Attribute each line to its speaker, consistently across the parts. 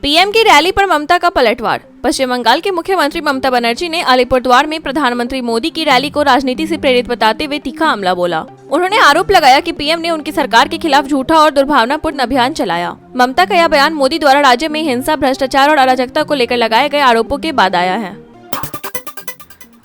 Speaker 1: PM की rally पर ममता का पलटवार। पश्चिम बंगाल के मुख्यमंत्री ममता बनर्जी ने अलीपुरद्वार में प्रधानमंत्री मोदी की रैली को राजनीति से प्रेरित बताते हुए तीखा हमला बोला। उन्होंने आरोप लगाया कि पीएम ने उनकी सरकार के खिलाफ झूठा और दुर्भावनापूर्ण अभियान चलाया। ममता का यह बयान मोदी द्वारा राज्य में हिंसा, भ्रष्टाचार और अराजकता को लेकर लगाए गए आरोपों के बाद आया है।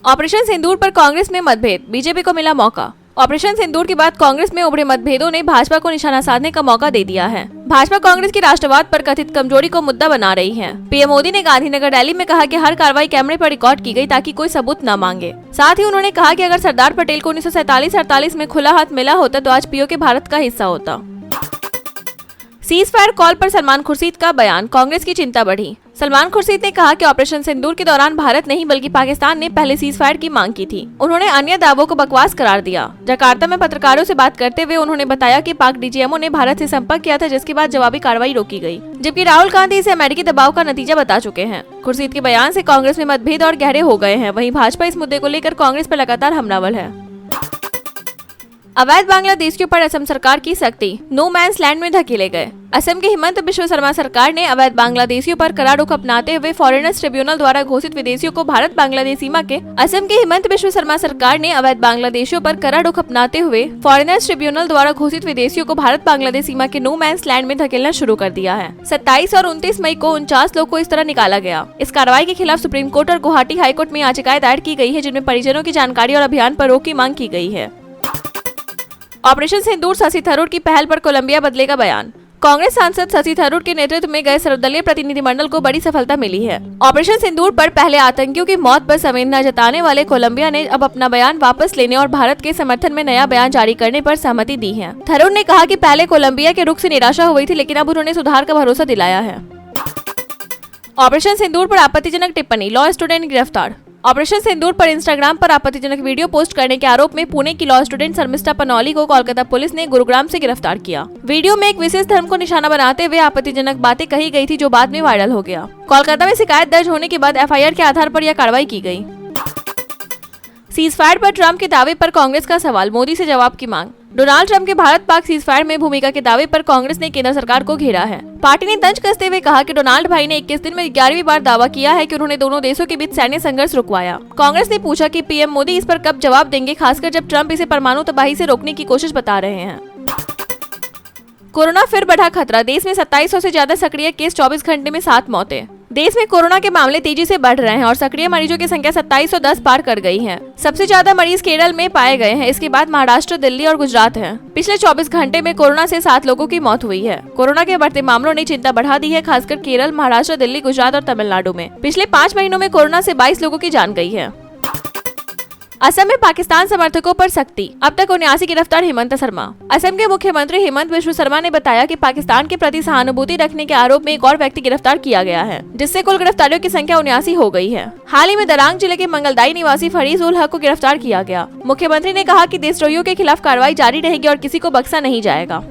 Speaker 1: ऑपरेशन सिंदूर पर कांग्रेस में मतभेद, बीजेपी को मिला मौका। ऑपरेशन सिंदूर के बाद कांग्रेस में उभरे मतभेदों ने भाजपा को निशाना साधने का मौका दे दिया है। भाजपा कांग्रेस की राष्ट्रवाद पर कथित कमजोरी को मुद्दा बना रही है। पीएम मोदी ने गांधीनगर रैली में कहा कि हर कार्रवाई कैमरे पर रिकॉर्ड की गई ताकि कोई सबूत न मांगे। साथ ही उन्होंने कहा कि अगर सरदार पटेल को 1947-48 में खुला हाथ मिला होता तो आज पीओके भारत का हिस्सा होता। सीज फायर कॉल पर सलमान खुर्शीद का बयान, कांग्रेस की चिंता बढ़ी। सलमान खुर्शीद ने कहा कि ऑपरेशन सिंदूर के दौरान भारत नहीं बल्कि पाकिस्तान ने पहले सीज फायर की मांग की थी। उन्होंने अन्य दावों को बकवास करार दिया। जकार्ता में पत्रकारों से बात करते हुए उन्होंने बताया कि पाक डीजीएमओ ने भारत से संपर्क किया था, जिसके बाद जवाबी कार्रवाई रोकी गई, जबकि राहुल गांधी इसे अमेरिकी दबाव का नतीजा बता चुके हैं। खुर्शीद के बयान से कांग्रेस में मतभेद और गहरे हो गए हैं। वहीं भाजपा इस मुद्दे को लेकर कांग्रेस पर लगातार हमलावर है। अवैध बांग्लादेशियों पर असम सरकार की सख्ती, नो मैंस लैंड में धकेले गए। असम के हिमंत बिश्व शर्मा सरकार ने अवैध बांग्लादेशियों पर कड़ा रुख अपनाते हुए फॉरेनर्स ट्रिब्यूनल द्वारा घोषित विदेशियों को भारत बांग्लादेश सीमा के असम के हिमंत बिश्व शर्मा सरकार ने अवैध बांग्लादेशियों पर कड़ा रुख अपनाते हुए फॉरेनर्स ट्रिब्यूनल द्वारा घोषित विदेशियों को भारत बांग्लादेश सीमा के नो मैंस लैंड में धकेलना शुरू कर दिया है। 27 और 29 मई को 49 लोग को इस तरह निकाला गया। इस कार्रवाई के खिलाफ सुप्रीम कोर्ट और गुवाहाटी हाईकोर्ट में याचिकाएं दायर की गई है, जिनमें परिजनों की जानकारी और अभियान पर रोक की मांग की गई है। ऑपरेशन सिंदूर, शशि थरूर की पहल पर कोलंबिया बदलेगा बयान। कांग्रेस सांसद शशि थरूर के नेतृत्व में गए सर्वदलीय प्रतिनिधिमंडल को बड़ी सफलता मिली है। ऑपरेशन सिंदूर पर पहले आतंकियों की मौत पर संवेदना जताने वाले कोलंबिया ने अब अपना बयान वापस लेने और भारत के समर्थन में नया बयान जारी करने पर सहमति दी है। थरूर ने कहा कि पहले कोलंबिया के रुख से निराशा हुई थी, लेकिन अब उन्होंने सुधार का भरोसा दिलाया है। ऑपरेशन सिंदूर पर आपत्तिजनक टिप्पणी, लॉ स्टूडेंट गिरफ्तार। ऑपरेशन सिंदूर पर इंस्टाग्राम पर आपत्तिजनक वीडियो पोस्ट करने के आरोप में पुणे की लॉ स्टूडेंट शर्मिष्ठा पनौली को कोलकाता पुलिस ने गुरुग्राम से गिरफ्तार किया। वीडियो में एक विशेष धर्म को निशाना बनाते हुए आपत्तिजनक बातें कही गई थी, जो बाद में वायरल हो गया। कोलकाता में शिकायत दर्ज होने के बाद एफआईआर के आधार पर यह कार्रवाई की गई। सीज फायर पर ट्रंप के दावे पर कांग्रेस का सवाल, मोदी से जवाब की मांग। डोनाल्ड ट्रंप के भारत पाक सीज फायर में भूमिका के दावे पर कांग्रेस ने केंद्र सरकार को घेरा है। पार्टी ने तंज कसते हुए कहा कि डोनाल्ड भाई ने 21 दिन में 11वीं बार दावा किया है कि उन्होंने दोनों देशों के बीच सैन्य संघर्ष रुकवाया। कांग्रेस ने पूछा कि पीएम मोदी इस पर कब जवाब देंगे, खासकर जब ट्रंप इसे परमाणु तबाही से रोकने की कोशिश बता रहे हैं। कोरोना फिर बढ़ा खतरा, देश में 2700 से ज्यादा सक्रिय केस, 24 घंटे में 7 मौतें। देश में कोरोना के मामले तेजी से बढ़ रहे हैं और सक्रिय मरीजों की संख्या 2710 पार कर गई है। सबसे ज्यादा मरीज केरल में पाए गए हैं। इसके बाद महाराष्ट्र, दिल्ली और गुजरात हैं। पिछले 24 घंटे में कोरोना से 7 लोगों की मौत हुई है। कोरोना के बढ़ते मामलों ने चिंता बढ़ा दी है, खासकर केरल, महाराष्ट्र, दिल्ली, गुजरात और तमिलनाडु में। पिछले 5 महीनों में कोरोना से 22 लोगों की जान गई है। असम में पाकिस्तान समर्थकों पर सख्ती, अब तक 79 गिरफ्तार हिमंत शर्मा। असम के मुख्यमंत्री हिमंत बिश्व शर्मा ने बताया कि पाकिस्तान के प्रति सहानुभूति रखने के आरोप में एक और व्यक्ति गिरफ्तार किया गया है, जिससे कुल गिरफ्तारियों की संख्या 79 हो गई है। हाल ही में दरांग जिले के मंगलदाई निवासी फरीज उल हक को गिरफ्तार किया गया। मुख्यमंत्री ने कहा कि देशद्रोहियों के खिलाफ कार्रवाई जारी रहेगी और किसी को बख्शा नहीं जाएगा।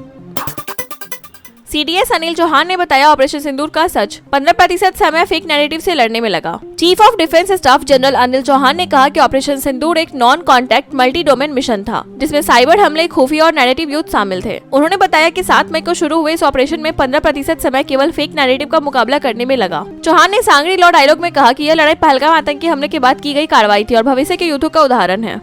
Speaker 1: सीडीएस अनिल चौहान ने बताया ऑपरेशन सिंदूर का सच, 15% समय फेक नैरेटिव से लड़ने में लगा। Chief of defence staff general Anil Chauhan ने कहा कि ऑपरेशन सिंदूर एक non contact multi domain mission था, जिसमें साइबर हमले, खुफिया और नैरेटिव युद्ध शामिल थे। उन्होंने बताया कि 7 मई को शुरू हुए इस ऑपरेशन में 15% समय केवल फेक नैरेटिव का मुकाबला करने में लगा। चौहान ने सांगरी लॉ डायलॉग में कहा कि यह लड़ाई पहलगाम आतंकी हमले के बाद की गई कार्रवाई थी और भविष्य के युद्धों का उदाहरण है।